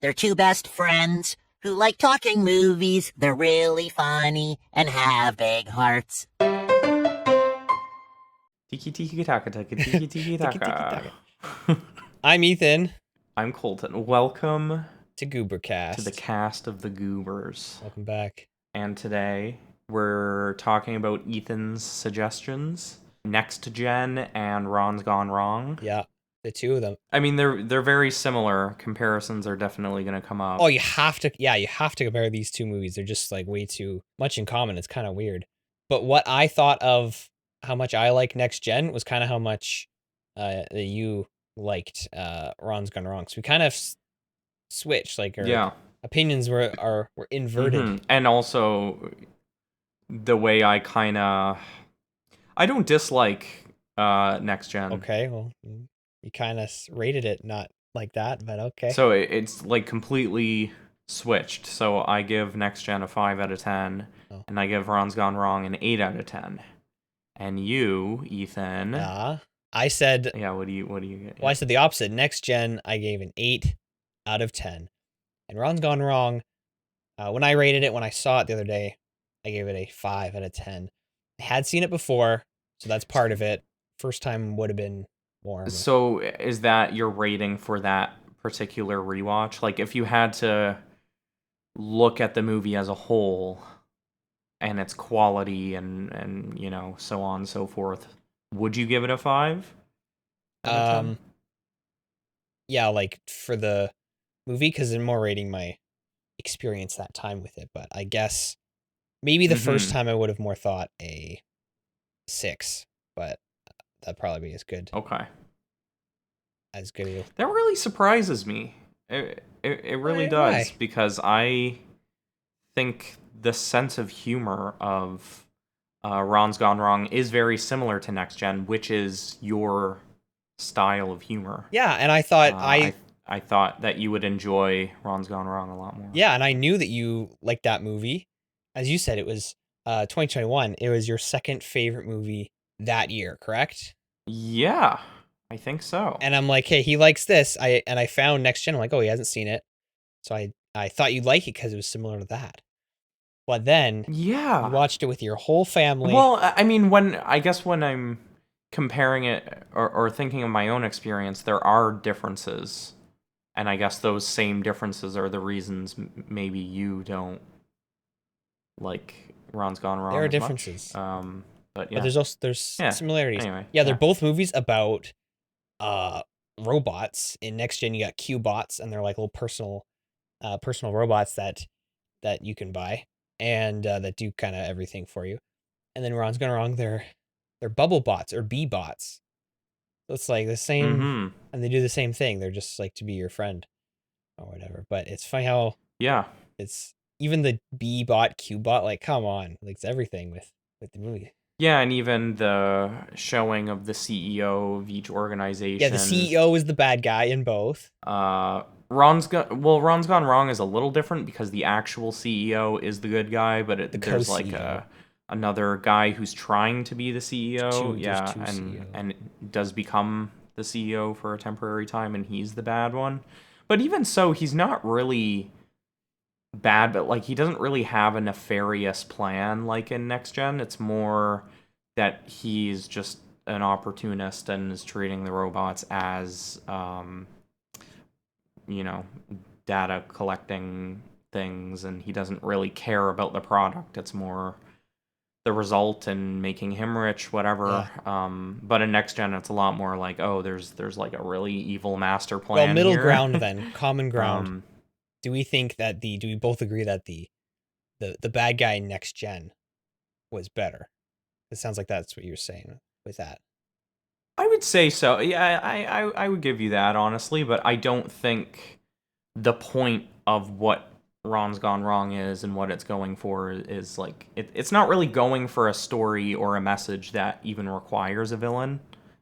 They're two best friends who like talking movies. They're really funny and have big hearts. Tiki tiki taka taka tiki tiki Tiki tiki taka. taka. I'm Ethan I'm Colten. Welcome to GooberCast. to the cast of the Goobers. Welcome back. And today we're talking about Ethan's suggestions, Next Gen and Ron's Gone Wrong. Yeah, the two of them. I mean, they're very similar. Comparisons are definitely going to come up. Oh, you have to compare these two movies. They're just like way too much in common. It's kind of weird. But what I thought of how much I like Next Gen was kind of how much that you liked Ron's Gone Wrong. So we kind of switched. Like our opinions were inverted. Mm-hmm. And also the way I don't dislike Next Gen. Okay, well, you kind of rated it not like that, but okay. So it's like completely switched. So I give Next Gen a 5 out of 10, and I give Ron's Gone Wrong an 8 out of 10. And you, Ethan, I said, what do you get? Well, I said the opposite. Next Gen, I gave an 8 out of 10, and Ron's Gone Wrong. When I rated it, when I saw it the other day, I gave it a 5 out of 10. I had seen it before, so that's part of it. First time would have been more. So is that your rating for that particular rewatch? Like, if you had to look at the movie as a whole and its quality and you know, so on and so forth, would you give it a 5? Yeah, like for the movie, because I'm more rating my experience that time with it. But I guess maybe the first time I would have more thought a 6, but that'd probably be as good. Okay. As good. That really surprises me. It really does. Why? Because I think the sense of humor of Ron's Gone Wrong is very similar to Next Gen, which is your style of humor. Yeah, and I thought I thought that you would enjoy Ron's Gone Wrong a lot more. Yeah, and I knew that you liked that movie. As you said, it was 2021. It was your second favorite movie that year, correct? Yeah, I think so. And I'm like, hey, he likes this. I found Next Gen. I'm like, oh, he hasn't seen it. So I thought you'd like it because it was similar to that. But then you watched it with your whole family. Well, I mean, when I'm comparing it or thinking of my own experience, there are differences. And I guess those same differences are the reasons maybe you don't like Ron's Gone Wrong. There are differences. But there's similarities. Anyway, they're both movies about robots. In Next Gen, you got Q-bots, and they're like little personal robots that you can buy and that do kind of everything for you. And then Ron's Gone Wrong, they're bubble bots or bee-bots. So it's like the same, and they do the same thing. They're just like to be your friend or whatever. But it's funny how it's even the bee-bot, Q-bot, like, come on. Like, it's everything with the movie. Yeah, and even the showing of the CEO of each organization. Yeah, the CEO is the bad guy in both. Ron's Gone Wrong is a little different because the actual CEO is the good guy, but there's like another guy who's trying to be the CEO. And does become the CEO for a temporary time, and he's the bad one. But even so, he's not really bad, but like he doesn't really have a nefarious plan like in Next Gen. It's more that he's just an opportunist and is treating the robots as data collecting things, and he doesn't really care about the product. It's more the result and making him rich, whatever. But in Next Gen, it's a lot more like, oh, there's like a really evil master plan. Well, middle here. ground then, common ground. Do we both agree that the bad guy in Next Gen was better? It sounds like that's what you were saying with that. I would say so. Yeah, I would give you that, honestly, but I don't think the point of what Ron's Gone Wrong is and what it's going for is like it's not really going for a story or a message that even requires a villain,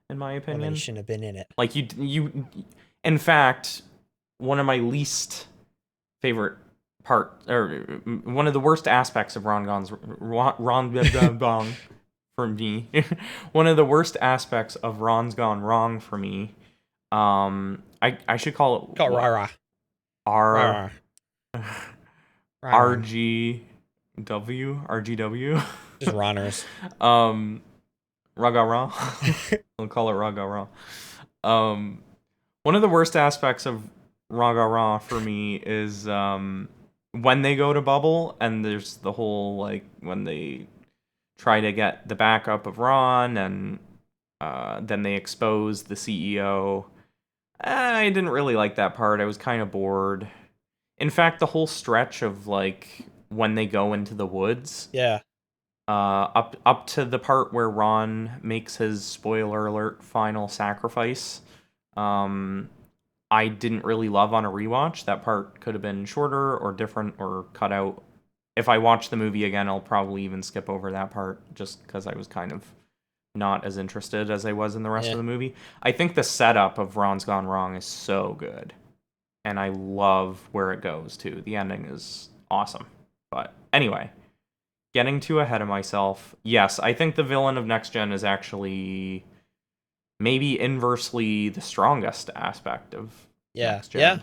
in my opinion. Well, he shouldn't have been in it. Like you in fact, one of my least favorite part, or one of the worst aspects of Ron Gone for me, one of the worst aspects of Ron's Gone Wrong for me, I should call it Rara. R Ron. RGW. Just Ronners. Raga Ra. We'll call it Raga Ra. One of the worst aspects of Raga Ra for me is when they go to Bubble, and there's the whole, like, when they try to get the backup of Ron, and then they expose the CEO. I didn't really like that part. I was kind of bored. In fact, the whole stretch of, like, when they go into the woods. Yeah. Up to the part where Ron makes his, spoiler alert, final sacrifice. I didn't really love on a rewatch. That part could have been shorter or different or cut out. If I watch the movie again, I'll probably even skip over that part just because I was kind of not as interested as I was in the rest of the movie. I think the setup of Ron's Gone Wrong is so good. And I love where it goes, too. The ending is awesome. But anyway, getting too ahead of myself. Yes, I think the villain of Next Gen is actually maybe inversely the strongest aspect of Next Gen. Yeah.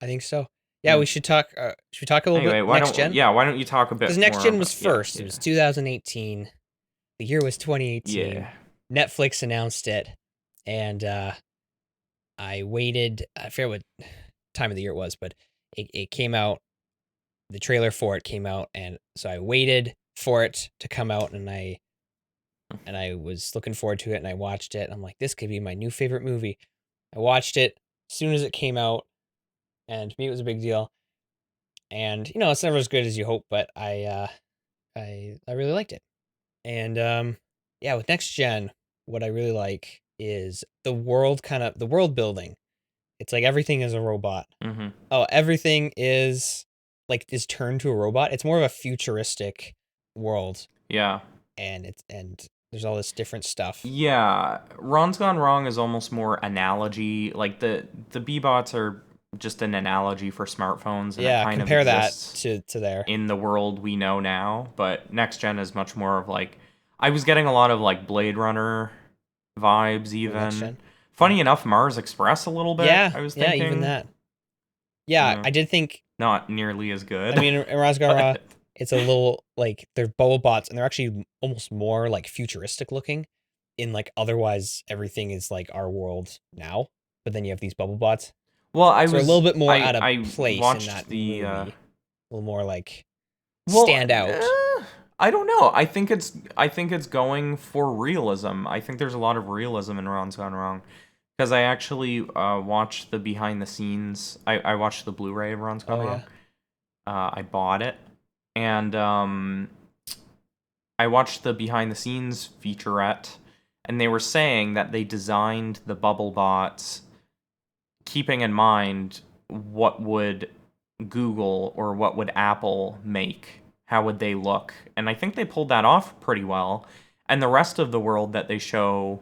I think so. Yeah, we should talk. Should we talk a little bit Next Gen? Yeah, why don't you talk a bit? Because Next Gen was first. It was 2018. The year was 2018. Yeah. Netflix announced it, and I waited. I forget what time of the year it was, but it came out. The trailer for it came out, and so I waited for it to come out, and I was looking forward to it, and I watched it. And I'm like, this could be my new favorite movie. I watched it as soon as it came out, and to me it was a big deal. And you know, it's never as good as you hope, but I really liked it. And yeah, with Next Gen, what I really like is the world building. It's like everything is a robot. Mm-hmm. Oh, everything is turned to a robot. It's more of a futuristic world. Yeah. And there's all this different stuff. Yeah, Ron's Gone Wrong is almost more analogy. Like the B-bots are just an analogy for smartphones, and yeah, it kind compare of that exists to there in the world we know now. But Next Gen is much more of like, I was getting a lot of like Blade Runner vibes even. Funny enough, Mars Express a little bit. Yeah, I was thinking. Yeah, even that. Yeah, I did think not nearly as good. I mean, in Ron's Gone Wrong, it's a little like they're bubble bots, and they're actually almost more like futuristic looking. In like otherwise everything is like our world now, but then you have these bubble bots. Well, a little bit more out of I place watched in that the movie. A little more like stand out. I don't know. I think it's going for realism. I think there's a lot of realism in Ron's Gone Wrong. Because I actually watched the behind the scenes. I watched the Blu-ray of Ron's Gone Wrong. I bought it. And I watched the behind the scenes featurette. And they were saying that they designed the bubble bots keeping in mind what would Google or what would Apple make. How would they look? And I think they pulled that off pretty well. And the rest of the world that they show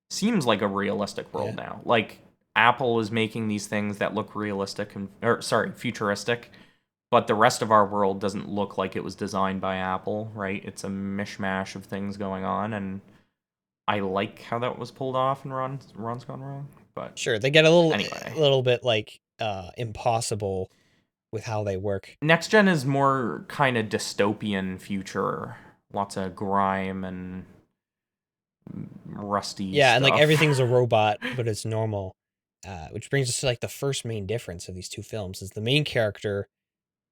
seems like a realistic world now. Like Apple is making these things that look realistic futuristic, but the rest of our world doesn't look like it was designed by Apple, right? It's a mishmash of things going on, and I like how that was pulled off in Ron's Gone Wrong. But sure, they get a little bit like impossible with how they work. Next Gen is more kind of dystopian future, lots of grime and rusty stuff. And like everything's a robot, but it's normal. Which brings us to like the first main difference of these two films is the main character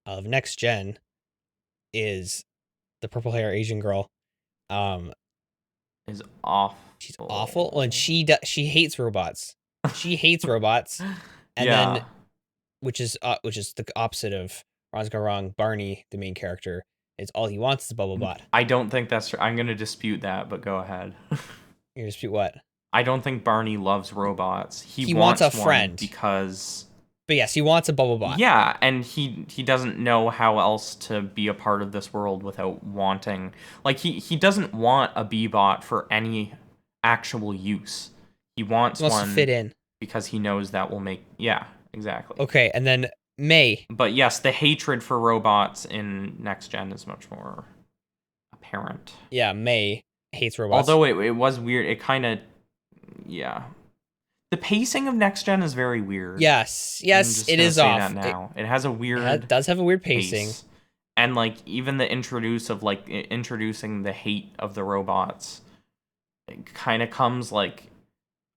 of Next Gen is the purple hair Asian girl. Is awful. She's awful, and she hates robots. She hates robots, and then which is the opposite of Ron's Gone Wrong. Barney, the main character, is all he wants is a bubble bot. I don't think that's true. I'm gonna dispute that, but go ahead. You dispute what? I don't think Barney loves robots. He wants a friend because. But yes, he wants a bubble bot. Yeah, and he doesn't know how else to be a part of this world without wanting. Like he doesn't want a B-bot for any actual use. He wants one to fit in because he knows that will make. Yeah, exactly. Okay, and then May. But yes, the hatred for robots in Next Gen is much more apparent. Yeah, May hates robots. Although it was weird. It kind of, yeah. The pacing of Next Gen is very weird. Yes, I'm just it gonna is say off. that now. It has a weird does have a weird pacing. pace. And like even the introducing the hate of the robots, it kind of comes like,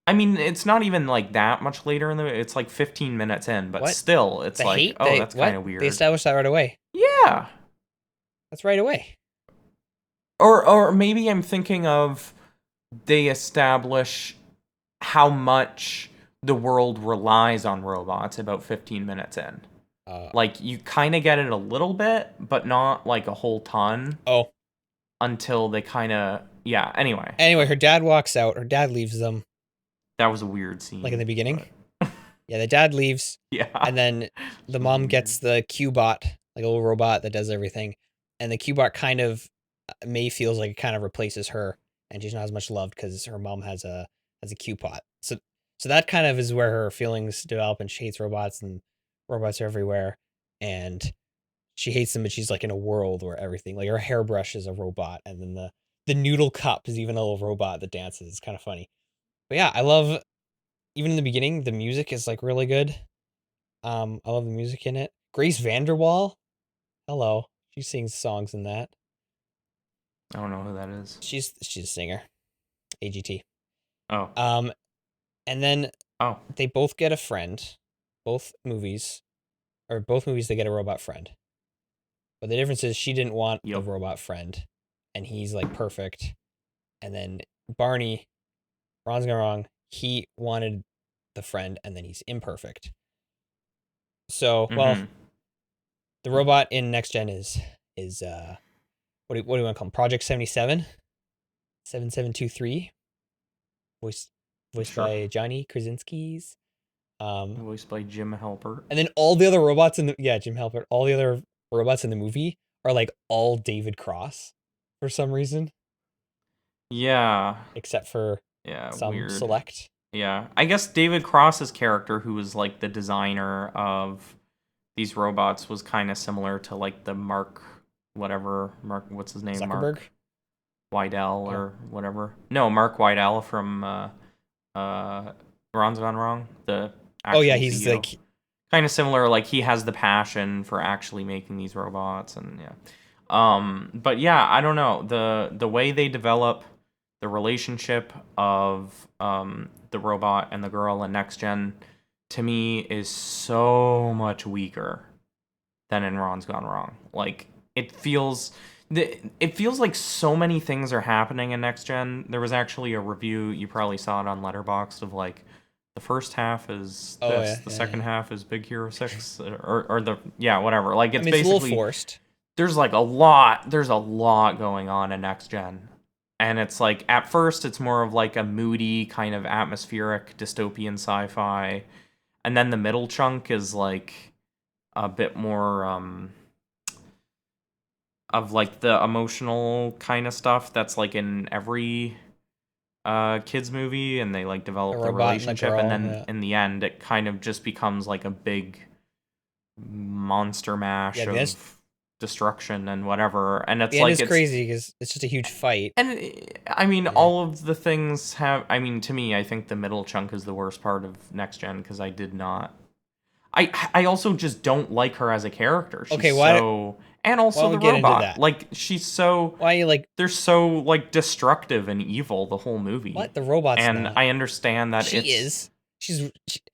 I mean, it's not even like that much later in the, it's like 15 minutes in, but What? still, it's The like, hate? oh, that's kind of weird. They established that right away. Yeah. That's right away. Or maybe I'm thinking of, they establish how much the world relies on robots about 15 minutes in. Like, you kind of get it a little bit, but not like a whole ton. Oh. Until they kind of, yeah, anyway. Anyway, her dad walks out. Her dad leaves them. That was a weird scene. Like in the beginning? But... yeah, the dad leaves. Yeah. And then the mom gets the Q-bot, like a little robot that does everything. And the Q-bot kind of, May feels like it kind of replaces her. And she's not as much loved because her mom has a Q-bot. So that kind of is where her feelings develop, and she hates robots, and robots are everywhere. And she hates them, but she's like in a world where everything, like her hairbrush is a robot, and then the noodle cup is even a little robot that dances. It's kind of funny. But yeah, I love, even in the beginning, the music is like really good. I love the music in it. Grace Vanderwaal, hello, she sings songs in that. I don't know who that is. She's a singer. AGT. Oh. And then they both get a friend. Both movies they get a robot friend. But the difference is she didn't want the robot friend, and he's like perfect. And then Barney, Ron's gone wrong. He wanted the friend, and then he's imperfect. So, well, the robot in Next Gen is what do you want to call him? Project 77? 7723? Voiced by Johnny Krasinski's. Voiced by Jim Halpert. And then all the other robots Jim Halpert. All the other robots in the movie are like all David Cross for some reason. Yeah. Except for some weird. select. Yeah. I guess David Cross's character, who was like the designer of these robots, was kind of similar to like the Mark, what's his name? Zuckerberg? Mark Wydell or whatever. No, Mark Wydell from Ron's Gone Wrong. The actual he's CEO. like kind of similar. Like he has the passion for actually making these robots, and but yeah, I don't know, the way they develop the relationship of the robot and the girl in Next Gen, to me, is so much weaker than in Ron's Gone Wrong. Like it feels like so many things are happening in Next Gen. There was actually a review, you probably saw it on Letterboxd, of like the first half is the second half is Big Hero 6 or whatever. Like it's basically it's a little forced. There's a lot going on in Next Gen. And it's like, at first it's more of like a moody kind of atmospheric dystopian sci-fi. And then the middle chunk is like a bit more of like the emotional kind of stuff that's like in every kids movie, and they like develop the relationship, and then in the end it kind of just becomes like a big monster mash of destruction and whatever, and it's like it's crazy because it's just a huge fight. And I mean, all of the things have, I mean, to me, I think the middle chunk is the worst part of Next Gen, because I also just don't like her as a character. She's and also the robot. Like, she's so... Why are you like... They're so, like, destructive and evil the whole movie. What? The robot's And not. I understand that She is. She's...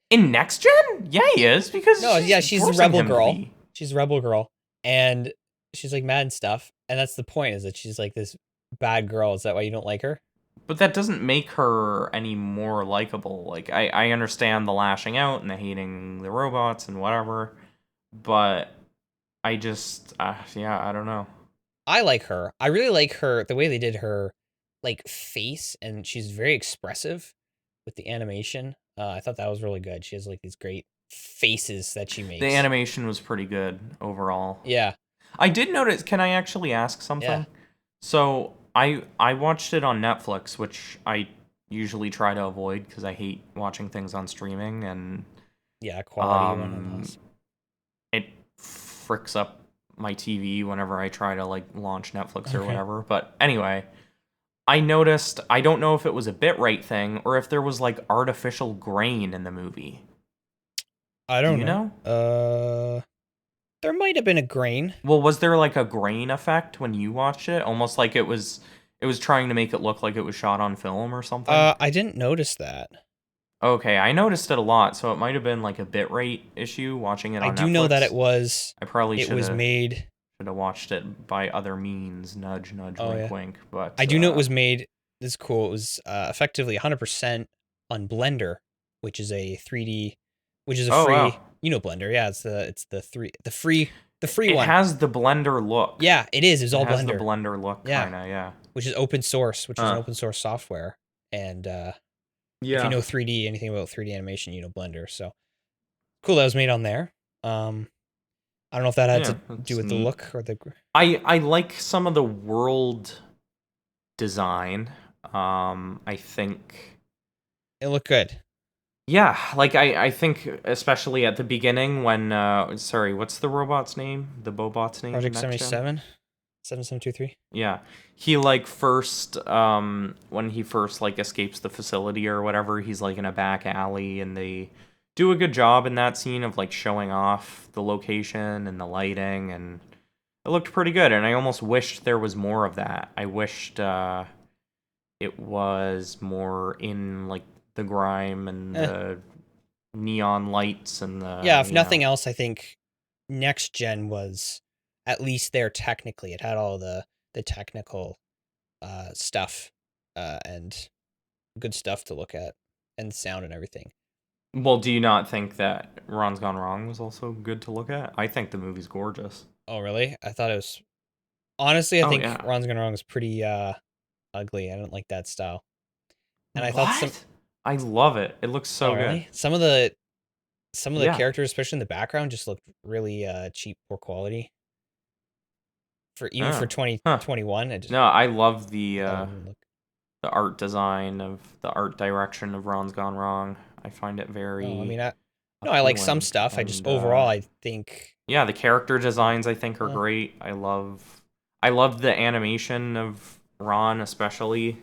In Next Gen? Yeah, he is, because she's a rebel girl. She's a rebel girl. And she's, like, mad and stuff. And that's the point, is that she's, like, this bad girl. Is that why you don't like her? But that doesn't make her any more likable. Like, I understand the lashing out and the hating the robots and whatever. But... I just, I don't know. I like her. I really like her, the way they did her, like, face, and she's very expressive with the animation. I thought that was really good. She has, like, these great faces that she makes. The animation was pretty good overall. Yeah. I did notice, can I actually ask something? Yeah. So, I watched it on Netflix, which I usually try to avoid because I hate watching things on streaming, and... Yeah, quality. It fricks up my TV whenever I try to like launch Netflix or whatever. But anyway, I noticed, I don't know if it was a bitrate thing or if there was like artificial grain in the movie. I don't Do you know. There might have been a grain. Well, was there like a grain effect when you watched it? Almost like it was trying to make it look like it was shot on film or something? I didn't notice that. Okay, I noticed it a lot, so it might have been like a bitrate issue watching it on Netflix. I do know that it was. I probably It was made. should have watched it by other means. Nudge, nudge, wink, wink. But I do know it was made. This is cool. It was effectively 100% on Blender, which is a 3D, which is a free. Wow. You know Blender, yeah. It's the free it one. It has the Blender look. Yeah, it is. It's all Blender. It has the Blender look, kinda, yeah. Which is open source, which is an open source software, and if you know 3D, anything about 3D animation, you know Blender. So cool, that was made on there. I don't know if that had to do with the look or the. I like some of the world design. I think it looked good. Yeah, like I think especially at the beginning when sorry, what's the robot's name? The Bobot's name? Project 77? 7723? Yeah. He like first when he first like escapes the facility or whatever, he's like in a back alley and they do a good job in that scene of like showing off the location and the lighting, and it looked pretty good, and I almost wished there was more of that. I wished it was more in like the grime and the neon lights and the if nothing else, I think Next Gen was at least there technically. It had all the technical stuff and good stuff to look at, and sound and everything. Well, do you not think that Ron's Gone Wrong was also good to look at? I think the movie's gorgeous. Oh, really? I thought it was... Honestly, I think Ron's Gone Wrong was pretty ugly. I don't like that style. And I thought I love it. It looks so good. Really? Some of the characters, especially in the background, just looked really cheap, poor quality. For 2021, no, I love the art design of the art direction of Ron's Gone Wrong. I find it very. I like some stuff. I just overall, I think. Yeah, the character designs I think are great. I love the animation of Ron especially.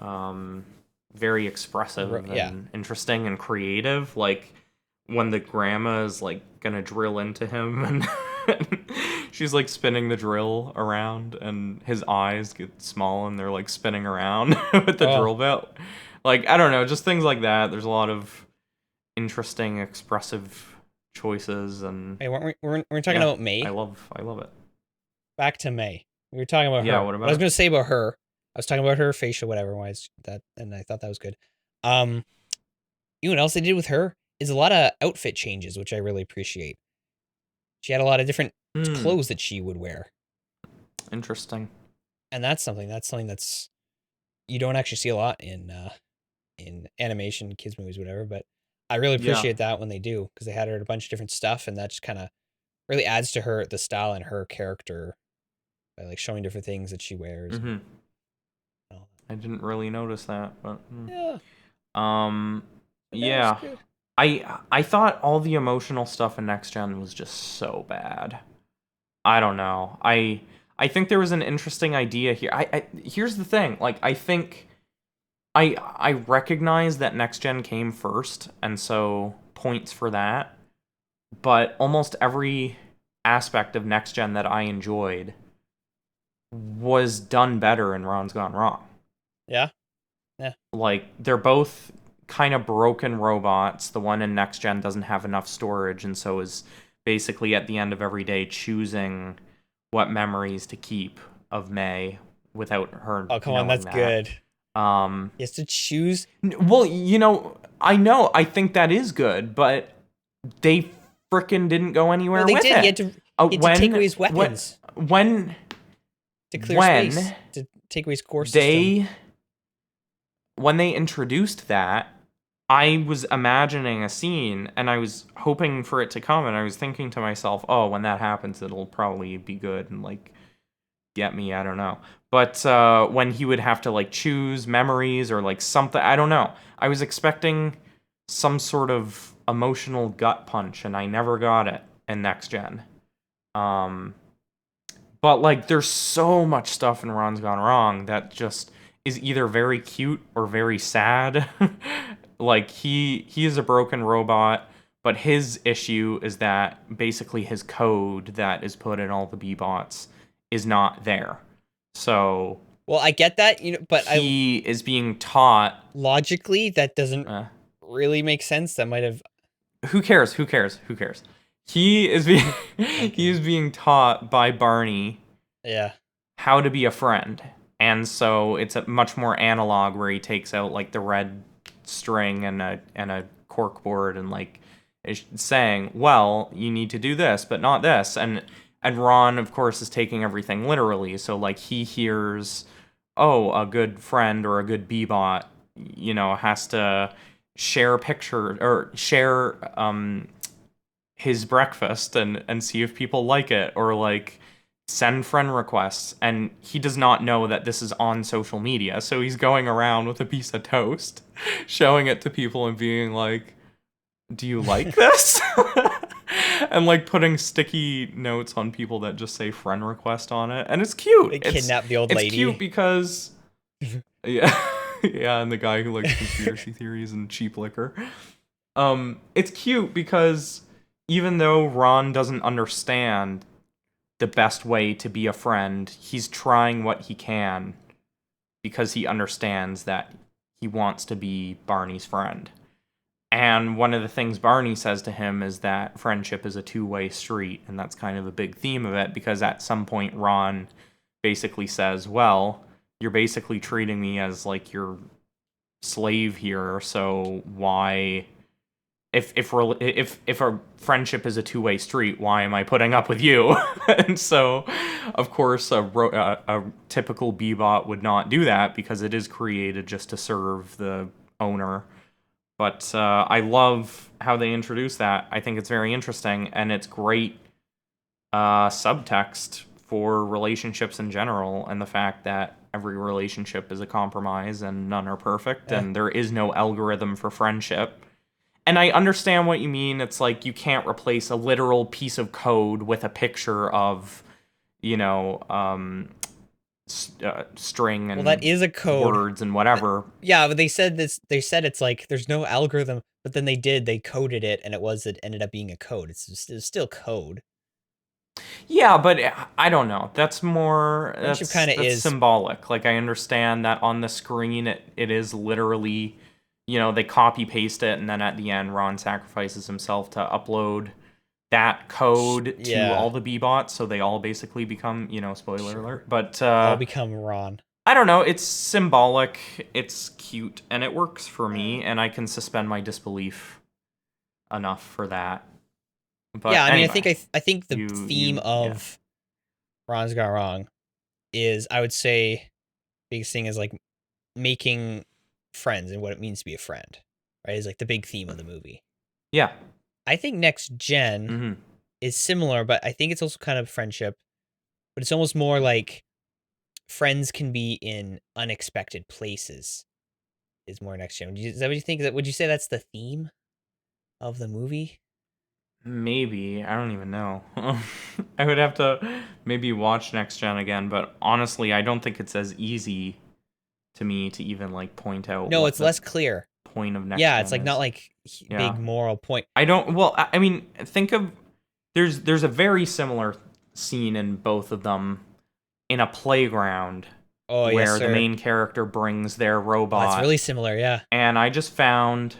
Very expressive and interesting and creative. Like when the grandma is like gonna drill into him and she's like spinning the drill around and his eyes get small and they're like spinning around with the drill bit. Like, I don't know, just things like that. There's a lot of interesting, expressive choices and. Hey, we're talking about May. I love it. Back to May. We were talking about her. Yeah, what about? What I was gonna say about her. I was talking about her facial, whatever, wise that, and I thought that was good. You know what else they did with her is a lot of outfit changes, which I really appreciate. She had a lot of different clothes that she would wear. Interesting. And that's something that's you don't actually see a lot in animation, kids movies, whatever. But I really appreciate that when they do, because they had her in a bunch of different stuff, and that just kind of really adds to the style and her character by like showing different things that she wears. Mm-hmm. I didn't really notice that, but yeah. I thought all the emotional stuff in Next Gen was just so bad. I don't know. I think there was an interesting idea here. Here's the thing. Like, I think I recognize that Next Gen came first, and so points for that. But almost every aspect of Next Gen that I enjoyed was done better in Ron's Gone Wrong. Yeah. Like, they're both kind of broken robots. The one in Next Gen doesn't have enough storage, and so is basically at the end of every day choosing what memories to keep of May without her. Oh, come on, that's good. He has to choose. Well, I think that is good, but they frickin' didn't go anywhere with it. They did. You had to take away his weapons. To clear space. To take away his core system. When they introduced that, I was imagining a scene, and I was hoping for it to come, and I was thinking to myself, oh, when that happens, it'll probably be good and, like, get me, I don't know. But when he would have to, like, choose memories or, like, something, I don't know. I was expecting some sort of emotional gut punch, and I never got it in Next Gen. But, like, there's so much stuff in Ron's Gone Wrong that just is either very cute or very sad. Like, he is a broken robot, but his issue is that basically his code that is put in all the B-bots is not there. So... Well, I get that, but he is being taught... Logically, that doesn't really make sense. That might have... Who cares? He is being he is being taught by Barney how to be a friend. And so it's a much more analog, where he takes out like the red string and a cork board and like is saying, well, you need to do this, but not this. And Ron, of course, is taking everything literally. So like he hears, oh, a good friend or a good B-bot, has to share a picture or share his breakfast and see if people like it, or like send friend requests. And he does not know that this is on social media, so he's going around with a piece of toast, showing it to people and being like, do you like this? And like putting sticky notes on people that just say friend request on it. And it's cute. They kidnap the old lady. It's cute because yeah. Yeah, and the guy who likes conspiracy theories and cheap liquor. It's cute because even though Ron doesn't understand the best way to be a friend, he's trying what he can because he understands that he wants to be Barney's friend. And one of the things Barney says to him is that friendship is a two-way street, and that's kind of a big theme of it, because at some point Ron basically says, well, you're basically treating me as like your slave here, so why... If a friendship is a two-way street, why am I putting up with you? And so, of course, a typical B-bot would not do that, because it is created just to serve the owner. But I love how they introduce that. I think it's very interesting, and it's great subtext for relationships in general, and the fact that every relationship is a compromise and none are perfect, and there is no algorithm for friendship. And I understand what you mean. It's like you can't replace a literal piece of code with a picture of, string and that is a code. Words and whatever. Yeah, but they said this. They said it's like there's no algorithm, but then they coded it, and it ended up being a code. It's still code. Yeah, but I don't know. That's more Friendship kind of is symbolic. Like, I understand that on the screen it is literally, they copy paste it, and then at the end Ron sacrifices himself to upload that code to all the B-bots, so they all basically become, spoiler alert, but all become Ron. I don't know, it's symbolic, it's cute, and it works for me, and I can suspend my disbelief enough for that. But yeah, I anyway, mean, I think the theme of Ron's Gone Wrong is, I would say, biggest thing is like making friends and what it means to be a friend, right? Is like the big theme of the movie. Yeah. I think Next Gen is similar, but I think it's also kind of friendship, but it's almost more like friends can be in unexpected places is more Next Gen. Is that what you think? Would you say that's the theme of the movie? Maybe. I don't even know. I would have to maybe watch Next Gen again, but honestly, I don't think it's as easy to me to even like point out. No, it's less clear. Point of Next Gen Gen it's like not like big moral point. I don't. Well, I mean, think of there's a very similar scene in both of them in a playground. Oh, where the main character brings their robot. Oh, it's really similar, yeah. And I just found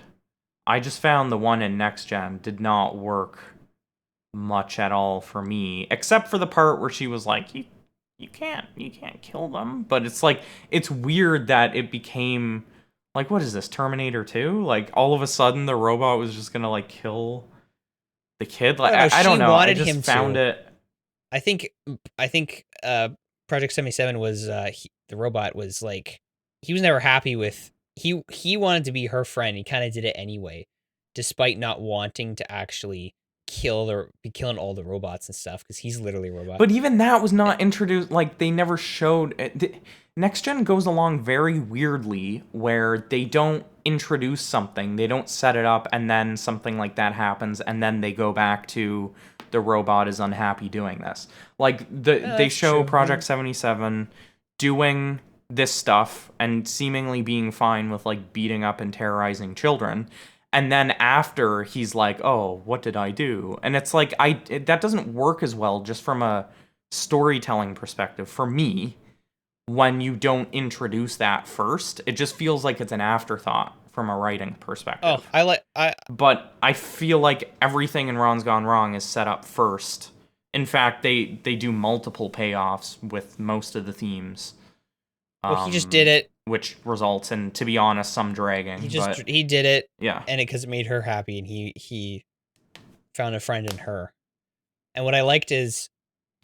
the one in Next Gen did not work much at all for me, except for the part where she was like, you can't kill them. But it's like, it's weird that it became like, what is this, Terminator 2? Like, all of a sudden the robot was just gonna like kill the kid. Like, I don't know. I just found it. I think Project 77 was the robot was like, he was never happy with, he wanted to be her friend. He kind of did it anyway, despite not wanting to actually be killing all the robots and stuff, because he's literally a robot. But even that was not introduced. Like, they never showed. Next Gen goes along very weirdly, where they don't introduce something, they don't set it up, and then something like that happens, and then they go back to the robot is unhappy doing this. Like, they show Project 77 doing this stuff and seemingly being fine with like beating up and terrorizing children. And then after he's like, "Oh, what did I do?" And it's like that doesn't work as well just from a storytelling perspective for me when you don't introduce that first. It just feels like it's an afterthought from a writing perspective. But I feel like everything in Ron's Gone Wrong is set up first. In fact, they do multiple payoffs with most of the themes. Well, he just did it, which results in, to be honest, some dragging. He did it, yeah, and because it made her happy, and he found a friend in her. And what I liked is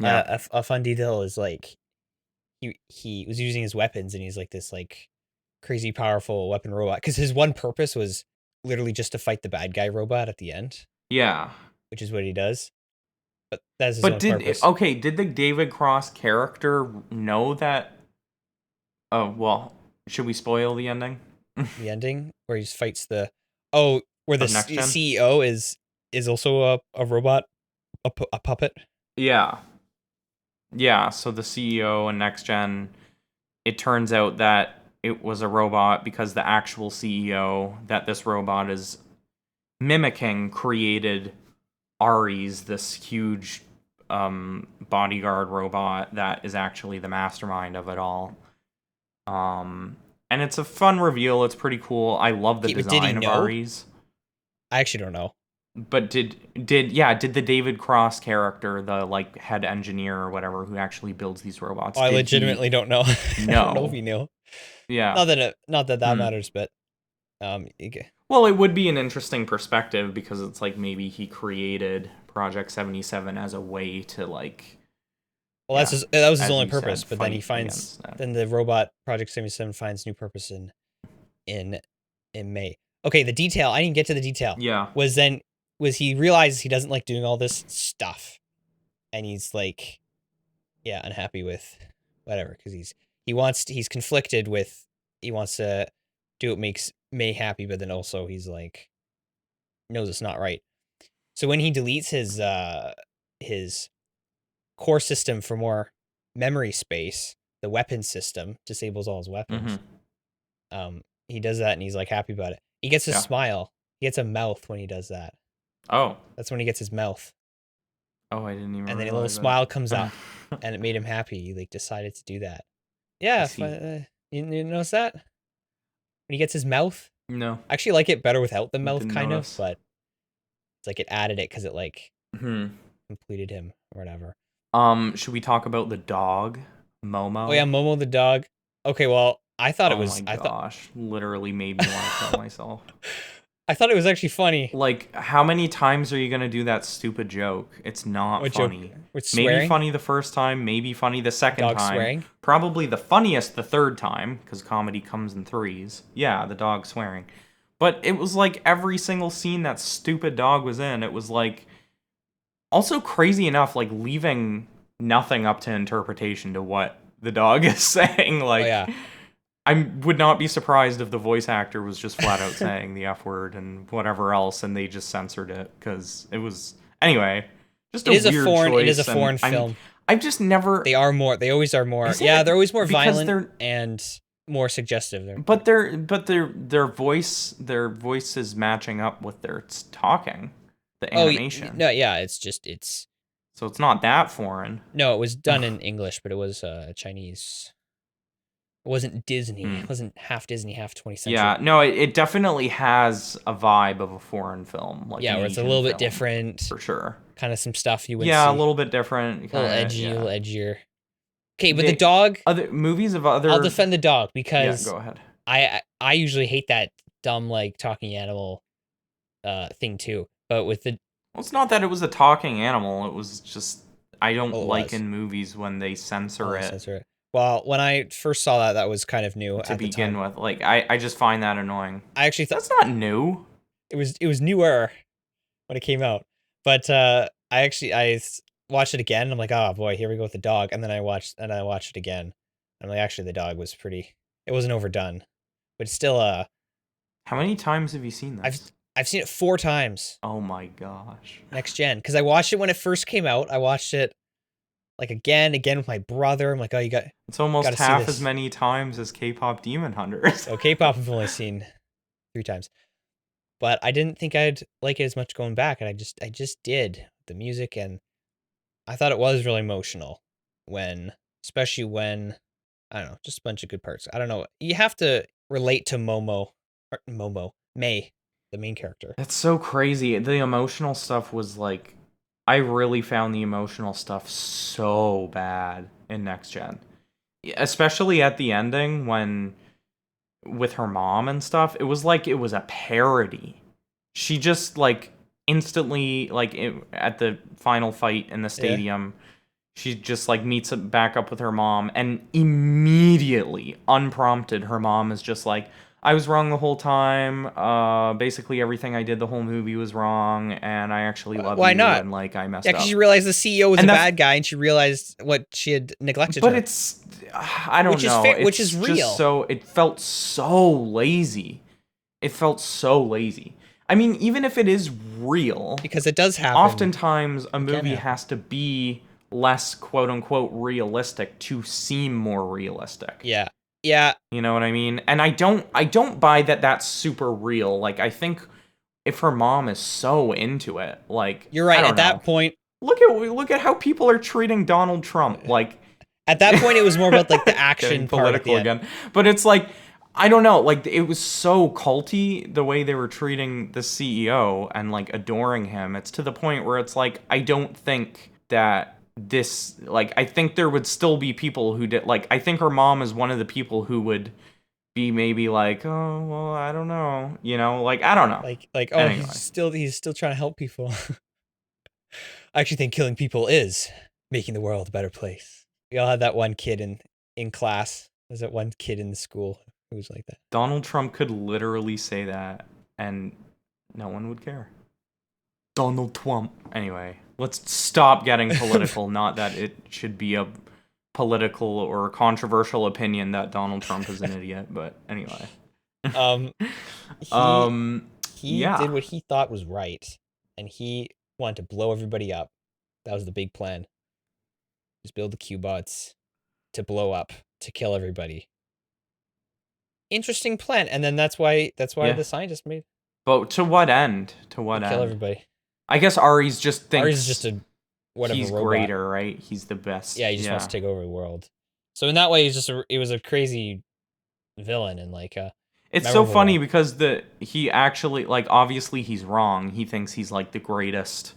a fun detail is like he was using his weapons, and he's like this like crazy powerful weapon robot, because his one purpose was literally just to fight the bad guy robot at the end. Yeah, which is what he does. But that's his own purpose. Did the David Cross character know that? Oh, well, should we spoil the ending? The ending where he fights where the CEO is also a robot, a puppet. Yeah. Yeah, so the CEO in Next Gen, it turns out that it was a robot because the actual CEO that this robot is mimicking created Ares, this huge bodyguard robot that is actually the mastermind of it all. And it's a fun reveal. It's pretty cool. I love the design of Ares. I actually don't know. But did the David Cross character, the like head engineer or whatever who actually builds these robots? I legitimately don't know. No. I don't know if he knew. Yeah. Not that matters, but well, it would be an interesting perspective because it's like maybe he created Project 77 as a way to like. Well, that was his only purpose, but then he finds the robot Project 77 finds new purpose in May. Okay, the detail, I didn't get to the detail. Yeah. Was he realizes he doesn't like doing all this stuff, and he's like, yeah, unhappy with whatever, because he's conflicted with, he wants to do what makes May happy, but then also he's like knows it's not right. So when he deletes his core system for more memory space, the weapon system disables all his weapons. He does that and he's like happy about it. He gets a smile. He gets a mouth when he does that. Oh, that's when he gets his mouth. Oh, I didn't even. And then a little smile comes up, and it made him happy. He like decided to do that. Yeah, you notice that when he gets his mouth? No, I actually like it better without the mouth, kind of, but it's like it added it because it like completed him or whatever. Should we talk about the dog, Momo? Oh yeah, Momo the dog. Okay, well, I thought it was. Oh my gosh, literally made me want to kill myself. I thought it was actually funny. Like, how many times are you gonna do that stupid joke? It's not funny. Maybe funny the first time, maybe funny the second time. Swearing? Probably the funniest the third time, because comedy comes in threes. Yeah, the dog swearing. But it was like every single scene that stupid dog was in, it was like also crazy enough, like leaving nothing up to interpretation to what the dog is saying. Like, I would not be surprised if the voice actor was just flat out saying the F word and whatever else, and they just censored it because it was anyway. Just it is a foreign choice. It is a foreign film. I've just never. They always are more. Yeah, they're always more violent and more suggestive. But their voice is matching up with their talking, the animation. No, yeah, it's. So it's not that foreign. No, it was done in English, but it was Chinese. It wasn't Disney. It wasn't half Disney, half 20th century. Yeah, no, it definitely has a vibe of a foreign film. Like where it's a little bit different. For sure. Kind of some stuff you would see. Yeah, a little bit different. A little edgy, a little edgier. Okay, but the dog... Other movies of other... I'll defend the dog because... Yeah, go ahead. I usually hate that dumb, like, talking animal thing, too. But with the... Well, it's not that it was a talking animal. It was just... I don't like in movies when they censor it. Well, when I first saw that was kind of new to begin with. Like, I just find that annoying. I actually thought that's not new. It was newer when it came out, but I watched it again. And I'm like, oh boy, here we go with the dog. And then I watched it again. I'm like, actually, the dog was pretty. It wasn't overdone, but it's still How many times have you seen this? I've seen it 4 times. Oh my gosh. Next Gen, because I watched it when it first came out. I watched it like again with my brother. I'm like, oh, it's almost gotta see half this. as many times as K-pop Demon Hunters. So K-pop I've only seen 3 times. But I didn't think I'd like it as much going back, and I just did. The music, and I thought it was really emotional especially when, I don't know, just a bunch of good parts. I don't know. You have to relate to May, the main character. That's so crazy. The emotional stuff was like, I really found the emotional stuff so bad in Next Gen. Especially at the ending when, with her mom and stuff, it was like it was a parody. She just, like, instantly, like, at the final fight in the stadium, she just, like, meets back up with her mom, and immediately, unprompted, her mom is just like, I was wrong the whole time. Basically, everything I did the whole movie was wrong, and I actually love Why you, not? and, like, I messed Yeah, up. because she realized the CEO was And a that's- bad guy, and she realized what she had neglected But her. it's, I don't Which is know. fair- which It's is just real. it felt so lazy. It felt so lazy. I mean, even if it is real, Because it does happen. oftentimes a movie happen. has to be less quote-unquote realistic to seem more realistic. Yeah. You know what I mean? And I don't buy that that's super real. Like, I think if her mom is so into it, like, You're right. I don't At know. that point, Look at how people are treating Donald Trump. Like, at that point, it was more about like the action getting part at the political end. again. But it's like, I don't know, like, it was so culty the way they were treating the CEO and, like, adoring him. It's to the point where it's like, I don't think that this, like, I think there would still be people who did, like, I think her mom is one of the people who would be maybe like, oh, well, I don't know, you know, like, I don't know. Like, oh, Anyway. he's still trying to help people. I actually think killing people is making the world a better place. We all had that one kid in class. There's that one kid in the school who was like that. Donald Trump could literally say that and no one would care. Donald Trump. Anyway, let's stop getting political. Not that it should be a political or controversial opinion that Donald Trump is an idiot, but anyway. He Yeah. did what he thought was right, and he wanted to blow everybody up. That was the big plan. Just build the Q-bots to blow up, to kill everybody. Interesting plan, and then that's why the scientist made. But to what end? To what end? Kill everybody. I guess Ari's just thinks Ari's just a whatever he's robot. greater, right? He's the best. Yeah, he just wants to take over the world. So in that way, it was a crazy villain, and like it's so funny because he actually, like, obviously he's wrong. He thinks he's like the greatest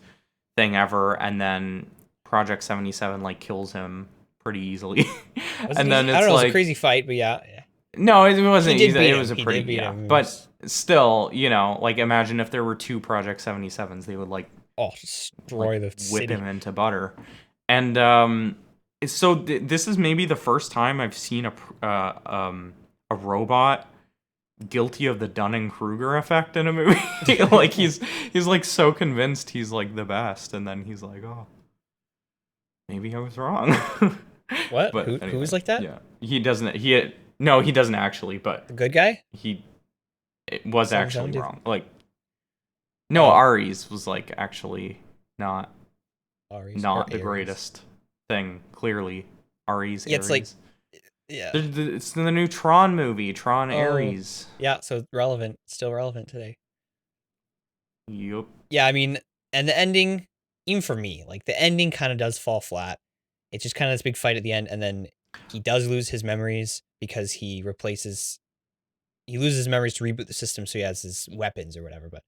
thing ever, and then Project 77 like kills him pretty easily. And then it's I don't know, like, it was a crazy fight, but yeah. No, it wasn't easy. It him. was a He pretty did beat him. But still, you know, like, imagine if there were 2 Project 77s, they would like destroy the whip city. him into butter. And so this is maybe the first time I've seen a robot guilty of the Dunning-Kruger effect in a movie. Like, he's like so convinced he's like the best, and then he's like, oh, maybe I was wrong. What? But Who was like that? Yeah, he doesn't. No, he doesn't actually. But the good guy. It was actually did. wrong. Like, no, Ari's was like actually not the greatest thing. Clearly, Ari's. Yeah, it's like, yeah, it's the new Tron movie, Tron Ares. Yeah, so still relevant today. Yup. Yeah, I mean, and the ending, even for me, like the ending kind of does fall flat. It's just kind of this big fight at the end, and then he does lose his memories because he loses his memories to reboot the system, so he has his weapons or whatever. But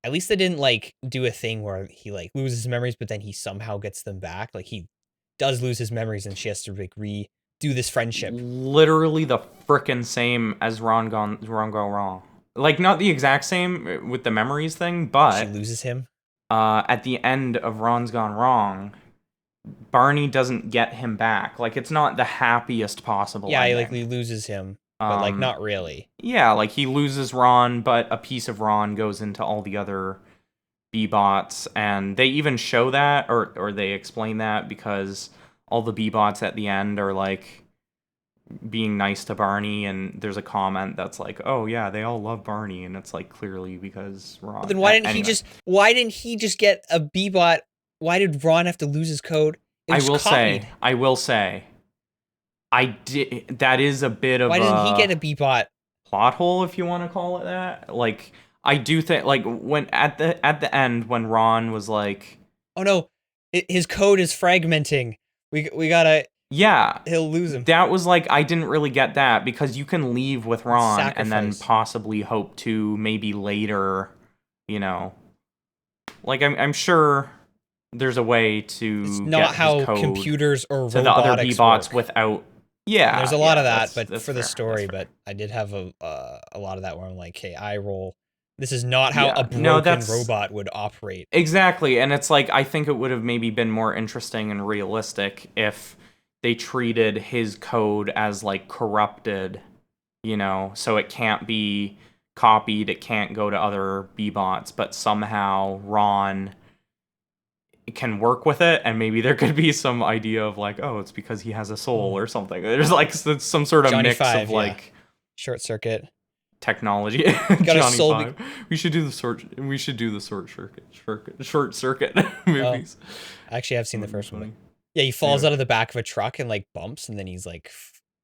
at least they didn't like do a thing where he like loses his memories, but then he somehow gets them back. Like, he does lose his memories, and she has to like redo this friendship. Literally the frickin' same as Ron Go Wrong. Like, not the exact same with the memories thing, but she loses him. At the end of Ron's Gone Wrong, Barney doesn't get him back. Like, it's not the happiest possible ending. He loses him, but like not really. Yeah, like, he loses Ron, but a piece of Ron goes into all the other B-bots, and they even show that, or they explain that, because all the B-bots at the end are like being nice to Barney, and there's a comment that's like, oh yeah, they all love Barney, and it's like clearly because Ron. But then why didn't he just get a B-bot? Why did Ron have to lose his code It was copied. I will say, I did. That is a bit of Why doesn't he get a B-bot? Plot hole, if you want to call it that. Like, I do think, like, when at the end when Ron was like, "Oh no, his code is fragmenting. We gotta." Yeah, he'll lose him. That was like, I didn't really get that, because you can leave with Ron and then possibly hope to maybe later, you know, like I'm sure there's a way to it's not get how his code computers or to the other B-bots work. without. Yeah, and there's a lot of that, that's but for the fair, story. But I did have a lot of that where I'm like, hey, I roll. This is not how a broken robot would operate. Exactly, and it's like, I think it would have maybe been more interesting and realistic if they treated his code as like corrupted, you know, so it can't be copied, it can't go to other B-bots, but somehow Ron can work with it, and maybe there could be some idea of like, oh, it's because he has a soul or something. There's like some sort of Johnny mix 5, of like short circuit technology. Johnny 5. We should do the short circuit movies. I actually have seen the first one. Yeah, he falls out of the back of a truck and like bumps, and then he's like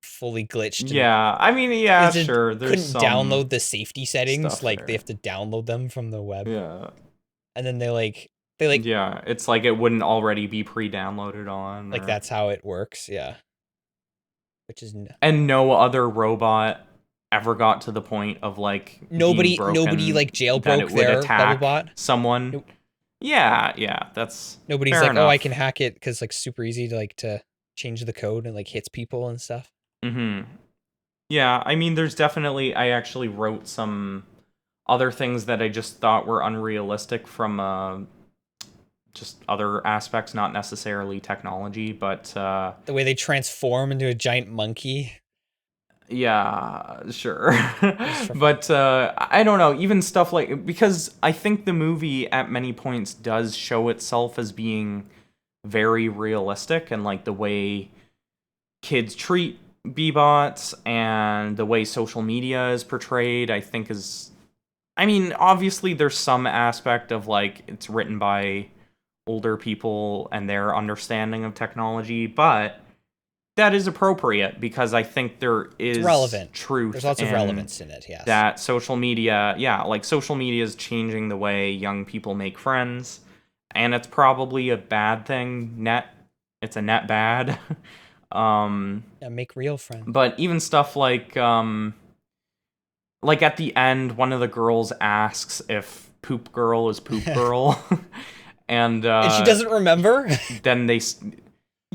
fully glitched. Yeah, I mean, yeah, sure. There's couldn't download the safety settings. Like, they have to download them from the web. Yeah. And then they yeah, it's like it wouldn't already be pre-downloaded on. Like, that's how it works. Yeah. Which is and no other robot ever got to the point of like nobody like jailbroke their bubble bot. Someone. Nope. Yeah, that's nobody's like, enough. Oh, I can hack it because like super easy to like to change the code and like hits people and stuff. Mm-hmm. Yeah, I mean, there's definitely, I actually wrote some other things that I just thought were unrealistic from just other aspects, not necessarily technology, but the way they transform into a giant monkey. Yeah, sure. But I don't know, even stuff like, because I think the movie at many points does show itself as being very realistic, and like the way kids treat B-bots and the way social media is portrayed, I think is, I mean, obviously there's some aspect of like it's written by older people and their understanding of technology, but that is appropriate because I think there is relevant truth. There's lots of relevance in it, yes. That social media, like social media is changing the way young people make friends, and it's probably a bad thing. It's a net bad. Yeah, make real friends. But even stuff like at the end, one of the girls asks if Poop Girl is Poop Girl, and she doesn't remember. Then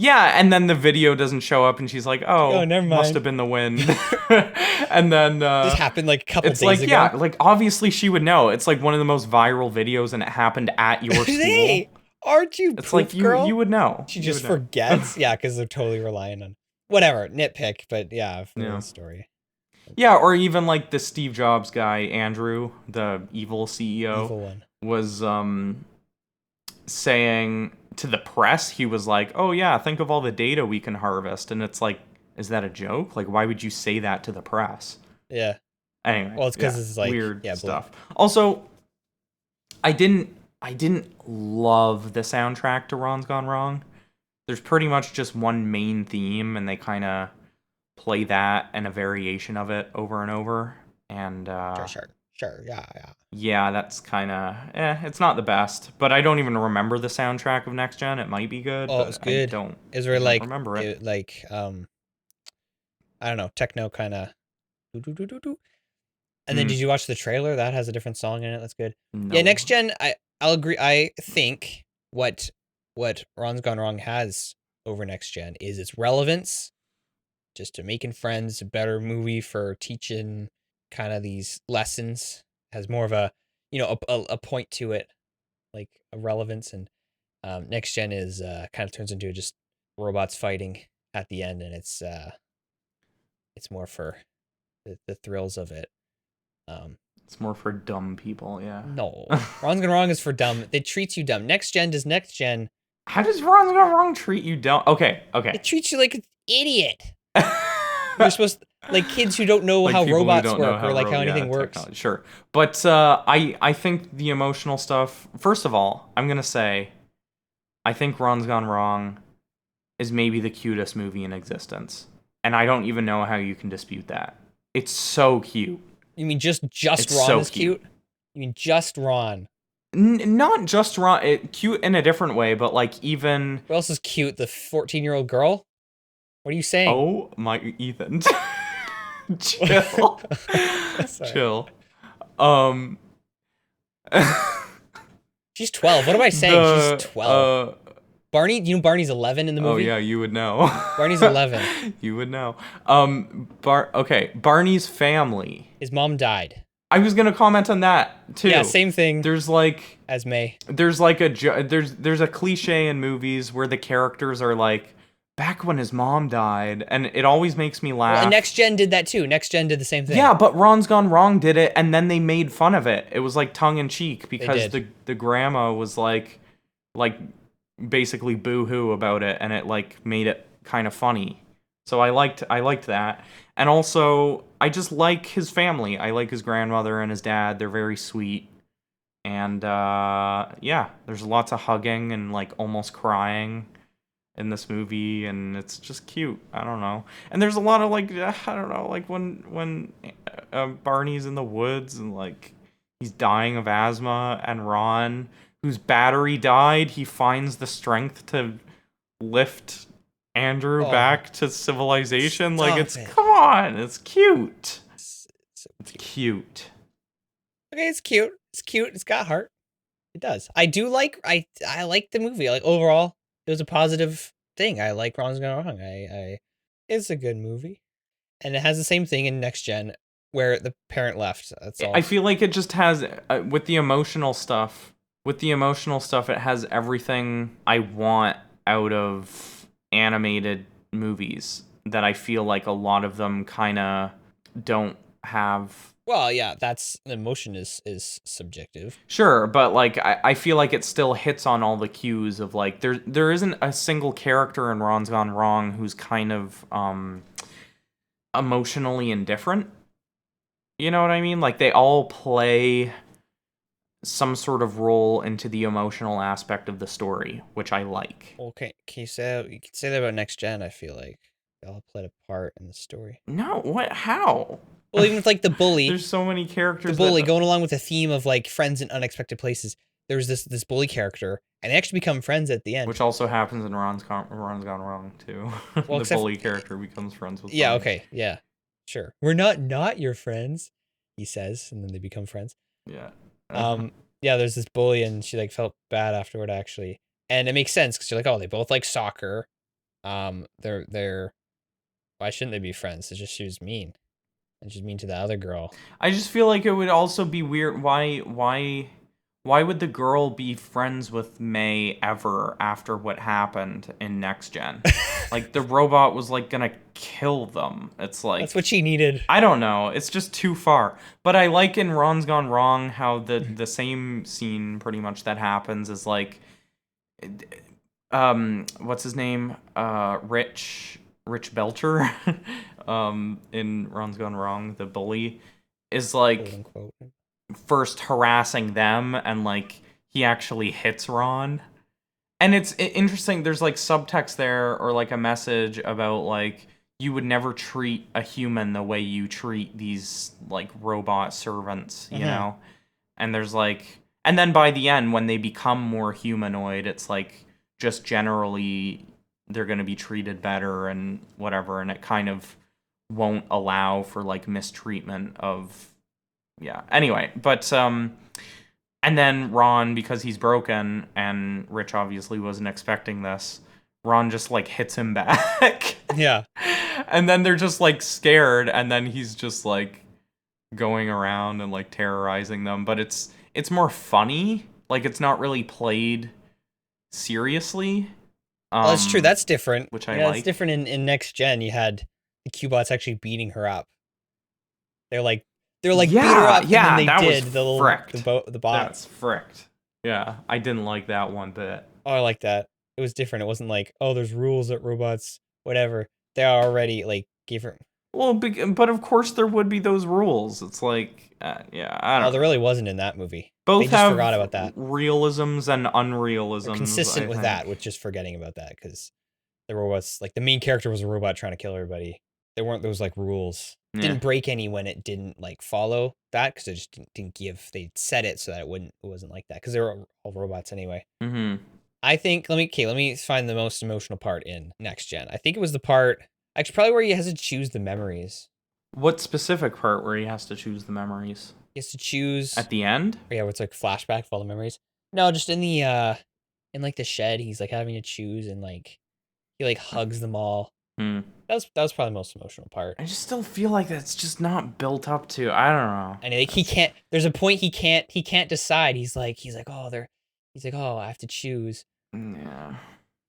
and then the video doesn't show up, and she's like, "Oh, never mind. Must have been the wind." And then this happened like a couple days ago. It's like, yeah, like obviously she would know. It's like one of the most viral videos, and it happened at your school. Hey, aren't you? It's like you would know. She just forgets. Yeah, because they're totally relying on whatever nitpick, but yeah, for the story. Yeah, or even like the Steve Jobs guy, Andrew, the evil CEO, evil one, was saying to the press, he was like, "Oh yeah, think of all the data we can harvest," and it's like, is that a joke? Like, why would you say that to the press? Yeah. Anyway, well, it's because it's like weird stuff. Also, I didn't love the soundtrack to Ron's Gone Wrong. There's pretty much just one main theme, and they kind of play that and a variation of it over and over. And sure, yeah. Yeah, that's kind of it's not the best, but I don't even remember the soundtrack of Next Gen. It might be good. Oh, it's good. Is there like remember it? Like I don't know, techno kind of. And then did you watch the trailer? That has a different song in it. That's good. No. Yeah, Next Gen. I'll agree. I think what Ron's Gone Wrong has over Next Gen is its relevance, just to making friends, a better movie for teaching kind of these lessons. Has more of a a point to it, like a relevance, and Next Gen is kind of turns into just robots fighting at the end, and it's more for the thrills of it. It's more for dumb people, yeah. No, Ron's Gone Wrong is for dumb. It treats you dumb. Next Gen does Next Gen. How does Ron's Gone Wrong treat you dumb? Okay. It treats you like an idiot. You're supposed like kids who don't know like how robots work or like how anything works. Technology. Sure, but I think the emotional stuff. First of all, I'm gonna say, I think Ron's Gone Wrong is maybe the cutest movie in existence. And I don't even know how you can dispute that. It's so cute. You mean just It's Ron so is cute? You mean just Ron? Not just Ron. Cute in a different way, but like even... Who else is cute? The 14-year-old girl? What are you saying? Oh my, Ethan. Chill. Chill. She's 12. What am I saying? She's 12. Barney, you know Barney's 11 in the movie? Oh yeah, you would know. Barney's 11. You would know. Okay, Barney's family. His mom died. I was gonna comment on that too. Yeah, same thing. There's like as May. There's like there's a cliche in movies where the characters are like, back when his mom died, and it always makes me laugh. Well, and Next Gen did that too. Next Gen did the same thing. Yeah, but Ron's Gone Wrong did it, and then they made fun of it. It was like tongue in cheek because the grandma was like basically boo-hoo about it, and it like made it kind of funny. So I liked that. And also, I just like his family. I like his grandmother and his dad. They're very sweet. And yeah, there's lots of hugging and like almost crying in this movie, and it's just cute. I don't know. And there's a lot of like, I don't know, like when Barney's in the woods and like he's dying of asthma, and Ron, whose battery died, he finds the strength to lift Andrew back to civilization. Like, come on, it's cute. It's cute. Okay, it's cute. It's cute. It's got heart. It does. I do like. I like the movie. Like overall, it was a positive thing. I like Ron's Gone Wrong. It's a good movie, and it has the same thing in Next Gen where the parent left. That's all. I feel like it just has with the emotional stuff. With the emotional stuff, it has everything I want out of animated movies that I feel like a lot of them kind of don't have. Well, yeah, that's the emotion is subjective. Sure, but like I feel like it still hits on all the cues of like there isn't a single character in Ron's Gone Wrong who's kind of emotionally indifferent. You know what I mean? Like they all play some sort of role into the emotional aspect of the story, which I like. Okay, can you say that about Next Gen? I feel like they all played a part in the story. No, what? How? Well, even with like the bully, there's so many characters. The bully going along with the theme of like friends in unexpected places. There's this bully character, and they actually become friends at the end, which also happens in Ron's Gone Wrong too. Well, the bully character becomes friends with. Yeah. Okay. Yeah. Sure. We're not your friends, he says, and then they become friends. Yeah. Yeah, there's this bully, and she like felt bad afterward actually, and it makes sense because you're like, oh, they both like soccer. They're why shouldn't they be friends? It's just she was mean, and she's mean to the other girl. I just feel like it would also be weird. Why would the girl be friends with May ever after what happened in Next Gen? Like the robot was like gonna kill them. It's like that's what she needed. I don't know. It's just too far. But I like in Ron's Gone Wrong how the same scene pretty much that happens is like, what's his name? Rich Belcher, in Ron's Gone Wrong, the bully, is like first harassing them, and like he actually hits Ron. And it's interesting, there's like subtext there, or like a message about like you would never treat a human the way you treat these like robot servants, you know? And there's like, and then by the end when they become more humanoid, it's like just generally they're going to be treated better and whatever, and it kind of won't allow for like mistreatment of, yeah. Anyway, but and then Ron, because he's broken, and Rich obviously wasn't expecting this, Ron just like hits him back. Yeah. And then they're just like scared, and then he's just like going around and like terrorizing them, but it's more funny. Like it's not really played seriously. Well, that's true. That's different. Which I like. It's different in Next Gen. You had the Q-bots actually beating her up. They're like beat her up. Yeah, and then that they was did the little the bots. That's fricked. Yeah, I didn't like that one bit. Oh, I like that. It was different. It wasn't like, oh, there's rules that robots, whatever. They already like gave her. Well, but of course there would be those rules. It's like, yeah, I don't know. There really wasn't in that movie. Both they just have forgot about that. Realisms and unrealisms. We're consistent with that, with just forgetting about that, because the robots, like the main character was a robot trying to kill everybody. There weren't those like rules. It didn't break any when it didn't like follow that, because it just didn't give. They set it so that it wasn't like that, because they were all robots anyway. I think let me find the most emotional part in Next Gen. I think it was the part actually probably where he has to choose the memories. What specific part where he has to choose the memories? He has to choose at the end. Yeah, where it's like flashback of all the memories. No, just in the in like the shed, he's like having to choose, and like he like hugs them all. That was probably the most emotional part. I just still feel like that's just not built up to. I don't know. And like he can't. There's a point he can't decide. He's like oh, I have to choose. Yeah.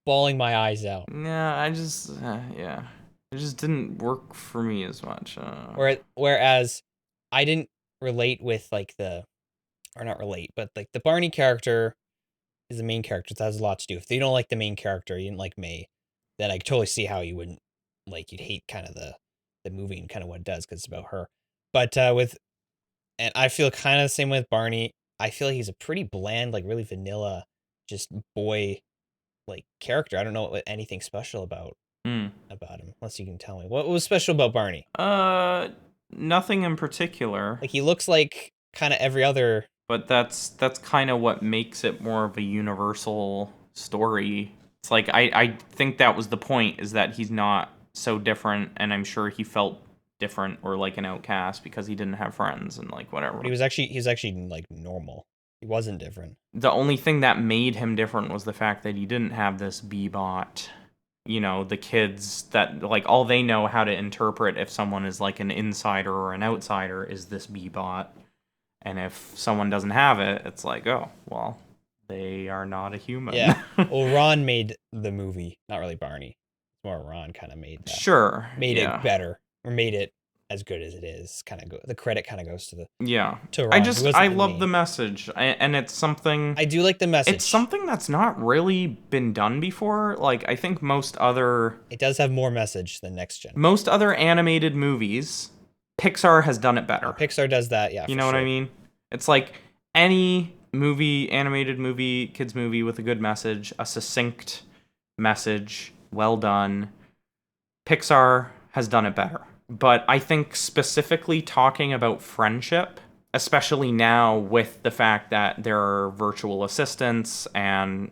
Bawling my eyes out. Yeah, I just yeah. It just didn't work for me as much. Whereas I didn't relate with like not relate, but like the Barney character is the main character. That has a lot to do. If you don't like the main character, you didn't like May, then I could totally see how you wouldn't like. You'd hate kind of the movie and kind of what it does, because it's about her. But and I feel kind of the same with Barney. I feel like he's a pretty bland, like really vanilla, just boy like character. I don't know anything special about him, unless you can tell me what was special about Barney. Nothing in particular. Like he looks like kind of every other. But that's kind of what makes it more of a universal story. It's like I think that was the point, is that he's not so different, and I'm sure he felt different or like an outcast because he didn't have friends and like whatever. But he was actually like normal. He wasn't different. The only thing that made him different was the fact that he didn't have this B-bot. You know, the kids that like all they know how to interpret if someone is like an insider or an outsider is this B-bot. And if someone doesn't have it, it's like, oh, well, they are not a human. Yeah. Well, Ron made the movie, not really Barney. It's more Ron kind of made that. Sure. Made it better, or made it as good as it is. The credit kind of goes to Ron. I love the message, and it's something. I do like the message. It's something that's not really been done before. Like, I think it does have more message than Next Gen. Most other animated movies, Pixar has done it better. Pixar does that, yeah. You know what I mean? It's like any movie, animated movie, kids movie with a good message, a succinct message, well done. Pixar has done it better. But I think specifically talking about friendship, especially now with the fact that there are virtual assistants and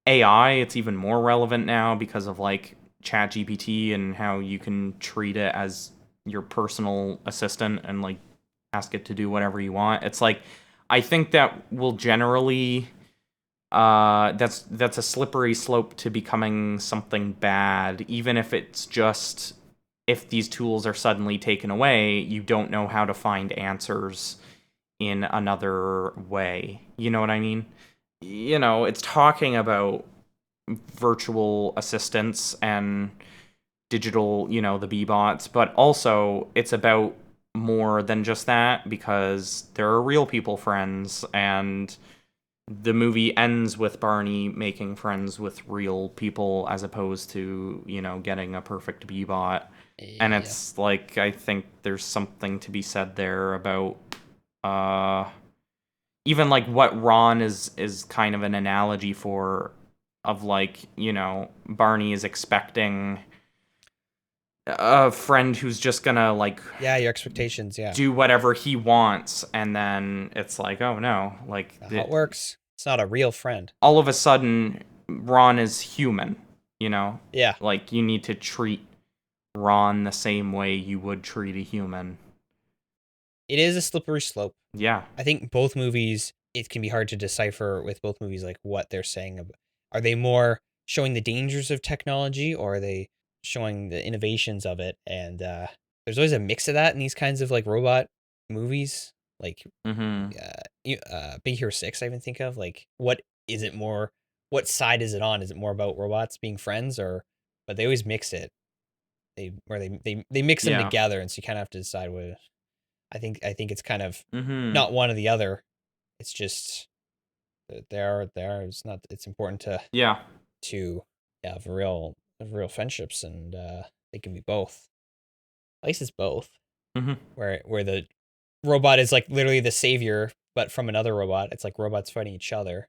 AI, it's even more relevant now because of like ChatGPT and how you can treat it as your personal assistant and like ask it to do whatever you want. It's like, I think that will generally that's a slippery slope to becoming something bad, even if it's just, if these tools are suddenly taken away, you don't know how to find answers in another way. You know what I mean? You know, it's talking about virtual assistants and digital, you know, the B-bots, but also it's about more than just that, because there are real people friends, and the movie ends with Barney making friends with real people as opposed to, you know, getting a perfect B-bot. And it's like, I think there's something to be said there about even like what Ron is kind of an analogy for, of like, you know, Barney is expecting a friend who's just gonna like your expectations do whatever he wants, and then it's like, oh no, like how it works. It's not a real friend. All of a sudden Ron is human, you know? Yeah. Like, you need to treat Ron the same way you would treat a human. It is a slippery slope. Yeah. I think both movies, it can be hard to decipher with both movies like what they're saying. Are they more showing the dangers of technology, or are they showing the innovations of it? And there's always a mix of that in these kinds of like robot movies. Like Big Hero 6, I even think of, like, what is it more? What side is it on? Is it more about robots being friends, or? But they always mix it. They mix them together, and so you kind of have to decide what. I think it's kind of not one or the other. It's just there. It's not. It's important to have real friendships, and they can be both. At least it's both. Where the robot is like literally the savior, but from another robot. It's like robots fighting each other,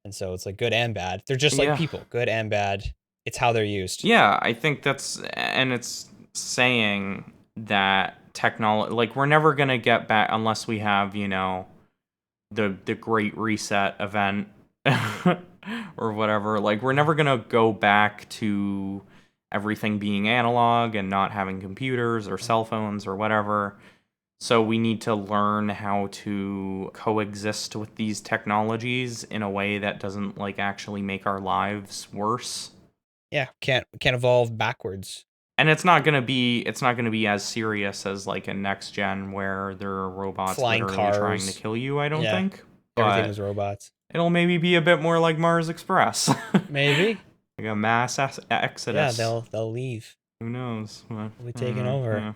and so it's like good and bad. They're just like people, good and bad. It's how they're used. Yeah, I think and it's saying that technology, like, we're never gonna get back unless we have, the Great Reset event or whatever. Like, we're never gonna go back to everything being analog and not having computers or cell phones or whatever. So we need to learn how to coexist with these technologies in a way that doesn't, like, actually make our lives worse. Yeah, can't evolve backwards. And it's not gonna be as serious as, like, a next gen where there are robots Flying literally cars. trying to kill you, I don't think. Everything But was robots. it'll maybe be a bit more like Mars Express. Maybe. Like a mass exodus. Yeah, they'll leave. Who knows? They'll be taken over. Yeah.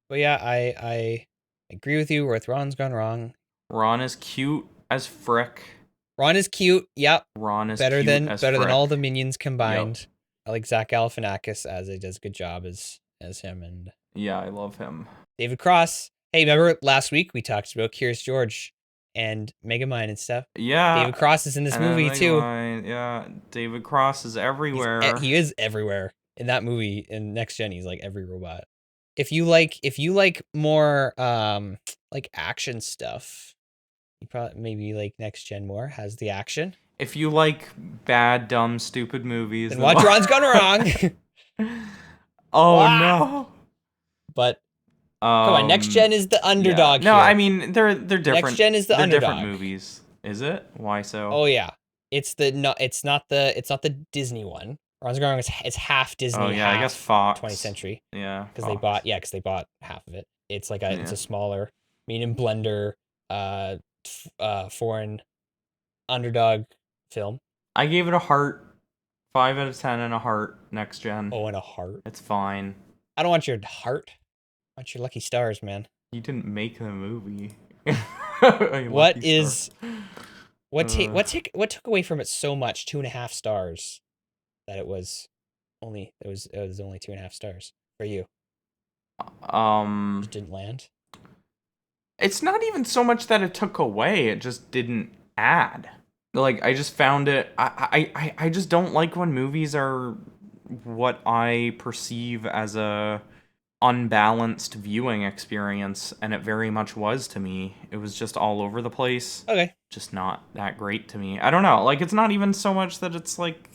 But yeah, I agree with you with Ron's Gone Wrong. Ron is cute as frick. Ron is cute. Yep. Ron is better cute than as better frick. than all the minions combined. Yep. I like Zach Galifianakis as he does a good job as him, and yeah, I love him. David Cross. Hey, remember last week we talked about Curious George and Megamind and stuff? Yeah. David Cross is in this movie too. Yeah, David Cross is everywhere. He is everywhere in that movie. In Next Gen, he's like every robot. If you like more like action stuff, you probably maybe like Next Gen more, has the action. If you like bad, dumb, stupid movies, then watch Ron's Gone Wrong. Oh no! But come on, Next Gen is the underdog. No, here. I mean they're different. Next Gen is the underdog. Different movies. Is it? Why so? Oh yeah, it's not the Disney one. Ron's Gone Wrong is half Disney. Oh yeah, half I guess Fox. 20th Century. Yeah, because they bought half of it. It's like it's a smaller, medium blender, foreign underdog film. I gave it a heart. 5 out of 10 and a heart. Next Gen. Oh, and a heart. It's fine. I don't want your heart. I want your lucky stars, man. You didn't make the movie. What took away from it so much? 2.5 stars. That it was only 2.5 stars for you. It didn't land. It's not even so much that it took away. It just didn't add. Like, I just found it... I just don't like when movies are what I perceive as a unbalanced viewing experience, and it very much was to me. It was just all over the place. Okay. Just not that great to me. I don't know. Like, it's not even so much that it's, like,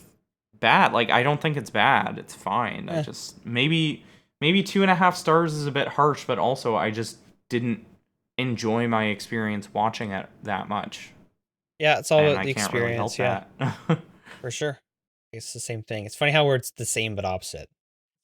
bad. Like, I don't think it's bad. It's fine. I just... Maybe 2.5 stars is a bit harsh, but also I just didn't enjoy my experience watching it that much. Yeah, it's all about the experience. Really help that. For sure. It's the same thing. It's funny how it's the same but opposite.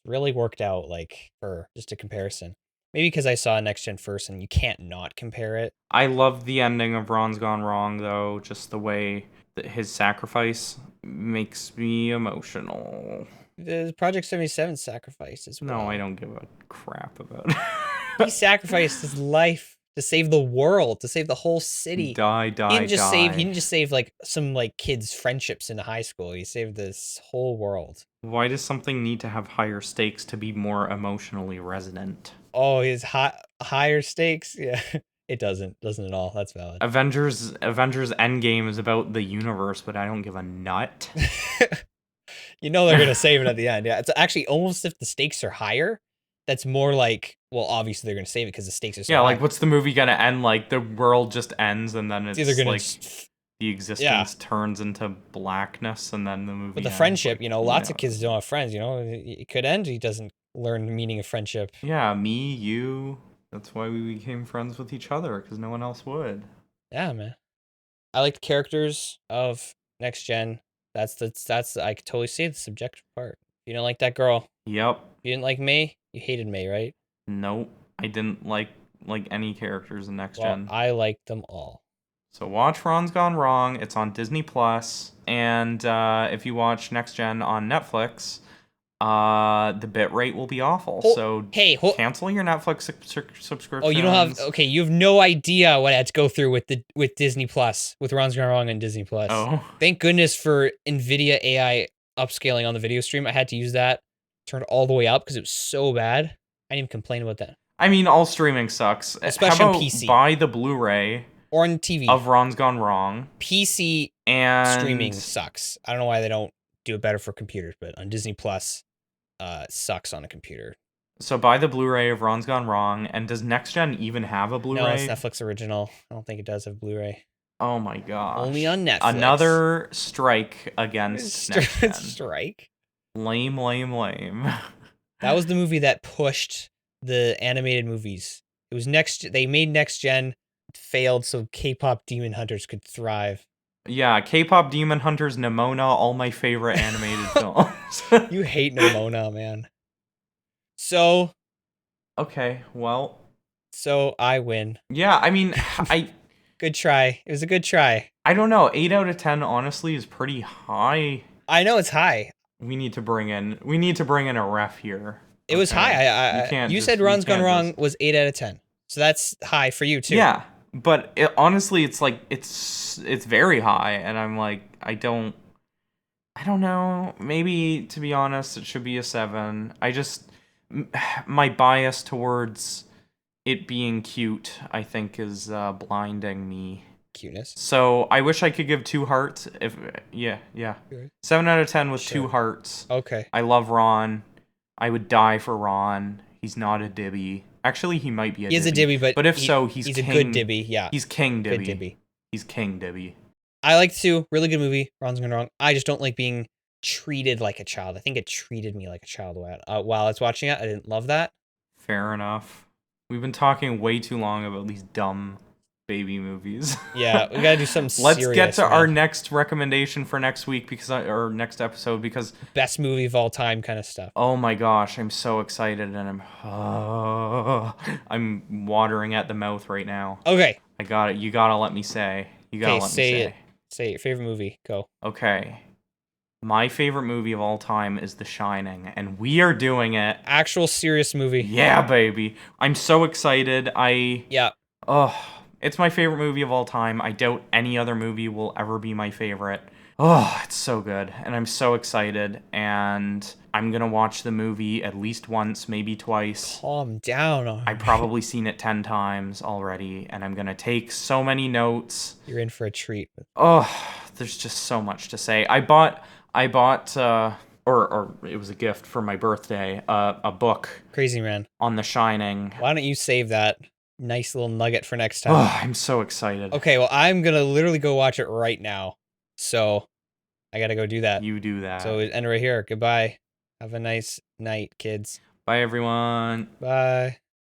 Really worked out, like, for just a comparison. Maybe because I saw Next Gen first and you can't not compare it. I love the ending of Ron's Gone Wrong, though. Just the way that his sacrifice makes me emotional. The Project 77 sacrifice as well. No, I don't give a crap about it. He sacrificed his life to save the world, to save the whole city. He didn't just save like some like kids' friendships in high school. He saved this whole world. Why does something need to have higher stakes to be more emotionally resonant? Oh, his higher stakes? Yeah. It doesn't at all. That's valid. Avengers Endgame is about the universe, but I don't give a nut. You know they're gonna save it at the end. Yeah, it's actually almost if the stakes are higher. That's more like, well, obviously they're gonna save it because the stakes are so high. Like, what's the movie gonna end? Like, the world just ends, and then it's either gonna like the existence turns into blackness, and then the movie. But the friendship, lots of kids don't have friends. It could end. He doesn't learn the meaning of friendship. Yeah, me, you. That's why we became friends with each other, because no one else would. Yeah, man. I like the characters of Next Gen. That's I could totally see the subjective part. You don't like that girl. Yep. You didn't like May. You hated May, right? Nope. I didn't like any characters in Next Gen. I liked them all. So watch Ron's Gone Wrong. It's on Disney Plus, and if you watch Next Gen on Netflix, the bitrate will be awful. Cancel your Netflix subscription. Oh, you don't have. Okay, you have no idea what I had to go through with Disney Plus, with Ron's Gone Wrong and Disney Plus. Oh, thank goodness for NVIDIA AI upscaling on the video stream. I had to use that, turned all the way up because it was so bad. I didn't even complain about that. I mean, all streaming sucks, especially on PC. Buy the Blu-ray or on TV of Ron's Gone Wrong. PC and streaming sucks. I don't know why they don't do it better for computers, but on Disney Plus, sucks on a computer. So buy the Blu-ray of Ron's Gone Wrong, and does Next Gen even have a Blu-ray? No, it's Netflix original. I don't think it does have Blu-ray. Oh my gosh. Only on Netflix. Another strike against Next Gen. Strike. Lame. That was the movie that pushed the animated movies. It was they made Next Gen, failed so K-pop Demon Hunters could thrive. Yeah, K-pop Demon Hunters, Nimona, all my favorite animated films. You hate Nimona, man. So. Okay, well. So I win. Yeah, I mean, Good try. It was a good try. I don't know. 8 out of 10, honestly, is pretty high. I know it's high. We need to bring in a ref here. It was high. You said Ron's Gone Wrong was 8 out of 10. So that's high for you too. Yeah, but honestly, it's like it's very high, and I'm like, I don't know. Maybe, to be honest, it should be a 7. My bias towards it being cute, I think, is blinding me. Cuteness. So I wish I could give 2 hearts. Yeah. 7 out of 10 with 2 hearts. Okay. I love Ron. I would die for Ron. He's not a Dibby. Actually, he might be a Dibby. He is a Dibby, but if so, he's king. a good Dibby. Yeah. He's King Dibby. Good Dibby. He's King Dibby. I like to. Really good movie. Ron's Gone Wrong. I just don't like being treated like a child. I think it treated me like a child while I was watching it. I didn't love that. Fair enough. We've been talking way too long about these dumb baby movies. Yeah, we gotta do something serious. Let's get to our next recommendation for next week or next episode, because best movie of all time kind of stuff. Oh my gosh, I'm so excited, and I'm watering at the mouth right now. Okay. I got it. You gotta let me say. Say it. Say your favorite movie. Go. Okay. My favorite movie of all time is The Shining, and we are doing it. Actual serious movie. Yeah, baby. I'm so excited. Yeah. It's my favorite movie of all time. I doubt any other movie will ever be my favorite. It's so good, and I'm so excited, and I'm gonna watch the movie at least once, maybe twice. Calm down. I've probably seen it 10 times already, and I'm gonna take so many notes. You're in for a treat. There's just so much to say. I bought or it was a gift for my birthday, a book. Crazy man. On The Shining. Why don't you save that nice little nugget for next time? I'm so excited. Okay, well, I'm gonna literally go watch it right now. So I gotta go do that. You do that. So end right here. Goodbye. Have a nice night, kids. Bye, everyone. Bye.